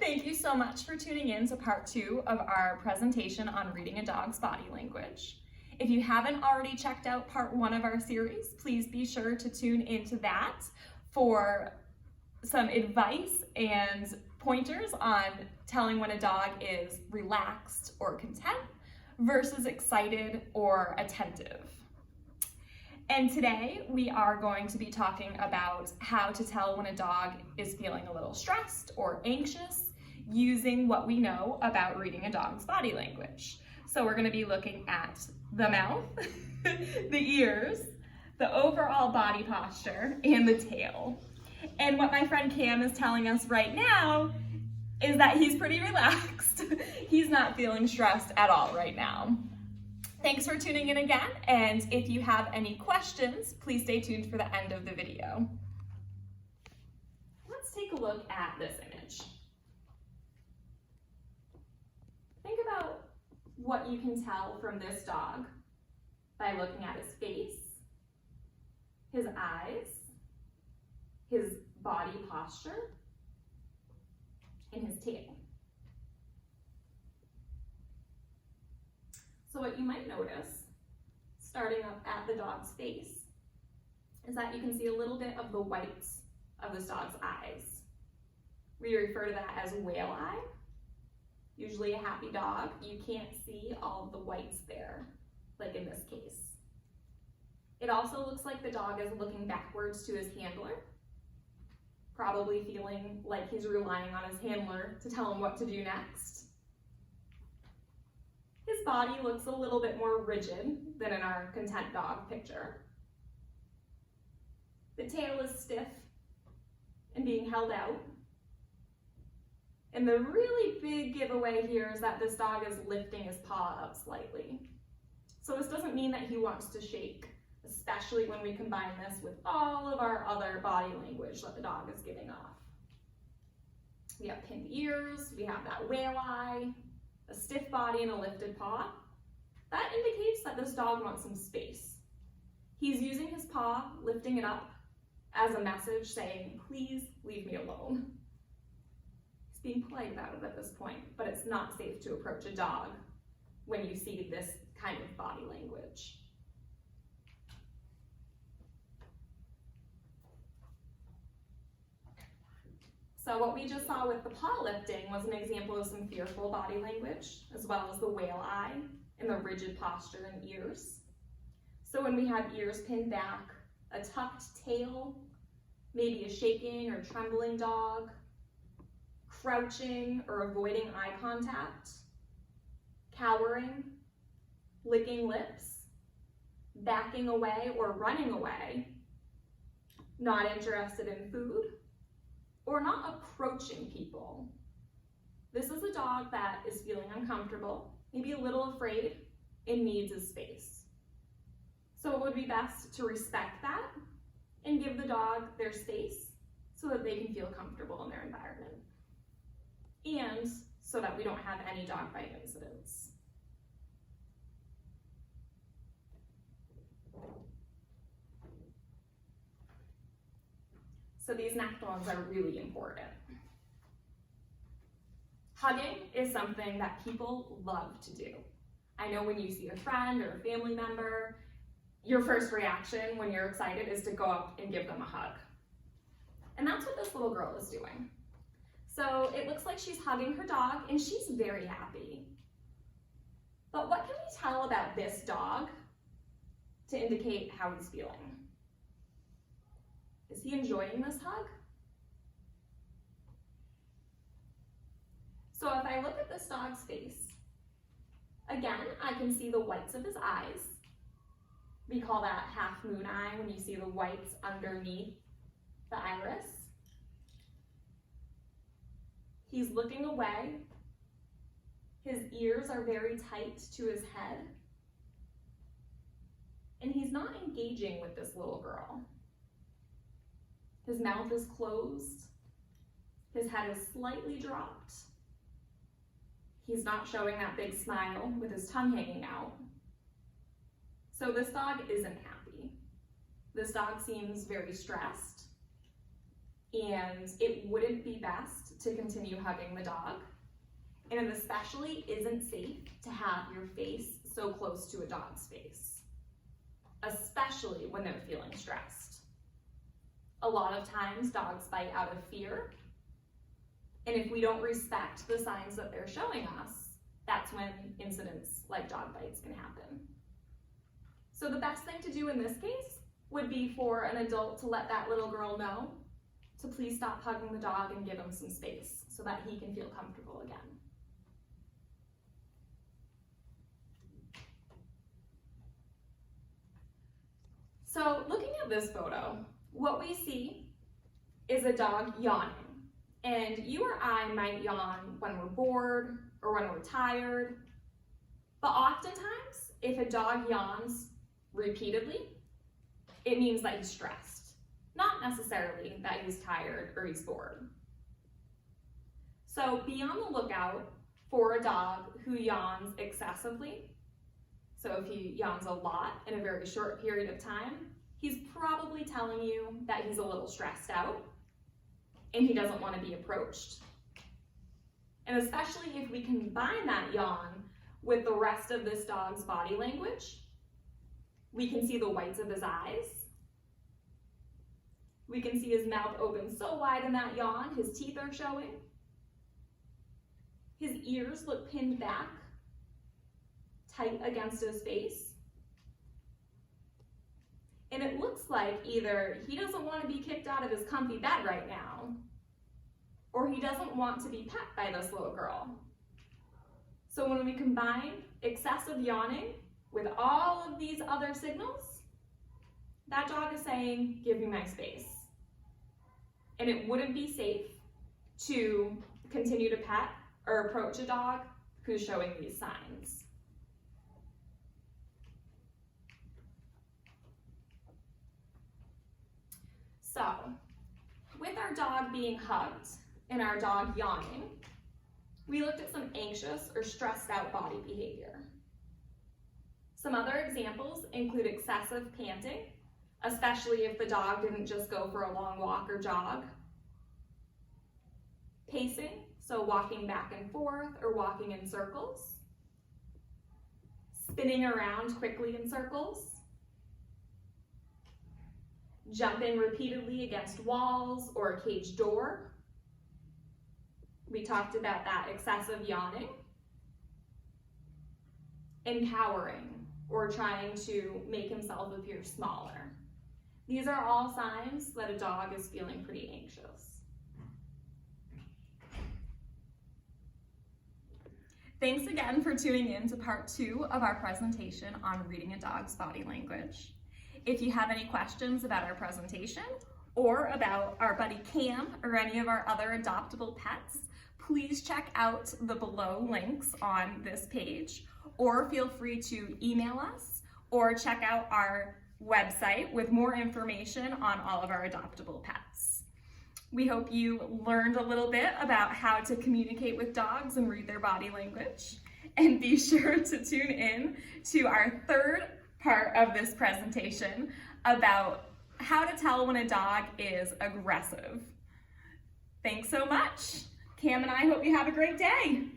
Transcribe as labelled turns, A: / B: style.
A: Thank you so much for tuning in to part 2 of our presentation on reading a dog's body language. If you haven't already checked out part 1 of our series, please be sure to tune into that for some advice and pointers on telling when a dog is relaxed or content versus excited or attentive. And today we are going to be talking about how to tell when a dog is feeling a little stressed or anxious using what we know about reading a dog's body language. So we're going to be looking at the mouth, the ears, the overall body posture, and the tail. And what my friend Kamm is telling us right now is that he's pretty relaxed. He's not feeling stressed at all right now. Thanks for tuning in again, and if you have any questions, please stay tuned for the end of the video. Let's take a look at this image. Think about what you can tell from this dog by looking at his face, his eyes, his body posture, and his tail. So what you might notice, starting up at the dog's face, is that you can see a little bit of the whites of this dog's eyes. We refer to that as whale eye. Usually a happy dog, you can't see all of the whites there, like in this case. It also looks like the dog is looking backwards to his handler, probably feeling like he's relying on his handler to tell him what to do next. His body looks a little bit more rigid than in our content dog picture. The tail is stiff and being held out. And the really big giveaway here is that this dog is lifting his paw up slightly. So this doesn't mean that he wants to shake, especially when we combine this with all of our other body language that the dog is giving off. We have pinned ears, we have that whale eye, a stiff body and a lifted paw. That indicates that this dog wants some space. He's using his paw, lifting it up as a message saying, please leave me alone. He's being polite about it at this point, but it's not safe to approach a dog when you see this kind of body language. So what we just saw with the paw lifting was an example of some fearful body language, as well as the whale eye and the rigid posture and ears. So when we have ears pinned back, a tucked tail, maybe a shaking or trembling dog, crouching or avoiding eye contact, cowering, licking lips, backing away or running away, not interested in food, or not approaching people. This is a dog that is feeling uncomfortable, maybe a little afraid, and needs his space. So it would be best to respect that and give the dog their space so that they can feel comfortable in their environment. And so that we don't have any dog bite incidents. So these next ones are really important. Hugging is something that people love to do. I know when you see a friend or a family member, your first reaction when you're excited is to go up and give them a hug. And that's what this little girl is doing. So it looks like she's hugging her dog and she's very happy. But what can we tell about this dog to indicate how he's feeling? Is he enjoying this hug? So if I look at this dog's face, again, I can see the whites of his eyes. We call that half moon eye when you see the whites underneath the iris. He's looking away. His ears are very tight to his head. And he's not engaging with this little girl. His mouth is closed. His head is slightly dropped. He's not showing that big smile with his tongue hanging out. So this dog isn't happy. This dog seems very stressed. and it wouldn't be best to continue hugging the dog. And it especially isn't safe to have your face so close to a dog's face, especially when they're feeling stressed. A lot of times dogs bite out of fear, and if we don't respect the signs that they're showing us, that's when incidents like dog bites can happen. So the best thing to do in this case would be for an adult to let that little girl know to please stop hugging the dog and give him some space so that he can feel comfortable again. So looking at this photo, what we see is a dog yawning. And you or I might yawn when we're bored or when we're tired, but oftentimes if a dog yawns repeatedly, it means that he's stressed, not necessarily that he's tired or he's bored. So be on the lookout for a dog who yawns excessively. So if he yawns a lot in a very short period of time, he's probably telling you that he's a little stressed out and he doesn't want to be approached. And especially if we combine that yawn with the rest of this dog's body language, we can see the whites of his eyes. We can see his mouth open so wide in that yawn, his teeth are showing. His ears look pinned back, tight against his face. And it looks like either he doesn't want to be kicked out of his comfy bed right now, or he doesn't want to be pet by this little girl. So when we combine excessive yawning with all of these other signals, that dog is saying, give me my space. And it wouldn't be safe to continue to pet or approach a dog who's showing these signs. So, with our dog being hugged and our dog yawning, we looked at some anxious or stressed out body behavior. Some other examples include excessive panting, especially if the dog didn't just go for a long walk or jog. Pacing, so walking back and forth or walking in circles. Spinning around quickly in circles. Jumping repeatedly against walls or a cage door. We talked about that excessive yawning. Empowering, or trying to make himself appear smaller. These are all signs that a dog is feeling pretty anxious. Thanks again for tuning in to part 2 of our presentation on reading a dog's body language. If you have any questions about our presentation or about our buddy Kamm or any of our other adoptable pets, please check out the below links on this page, or feel free to email us or check out our website with more information on all of our adoptable pets. We hope you learned a little bit about how to communicate with dogs and read their body language. And be sure to tune in to our 3rd part of this presentation about how to tell when a dog is aggressive. Thanks so much. Kamm and I hope you have a great day.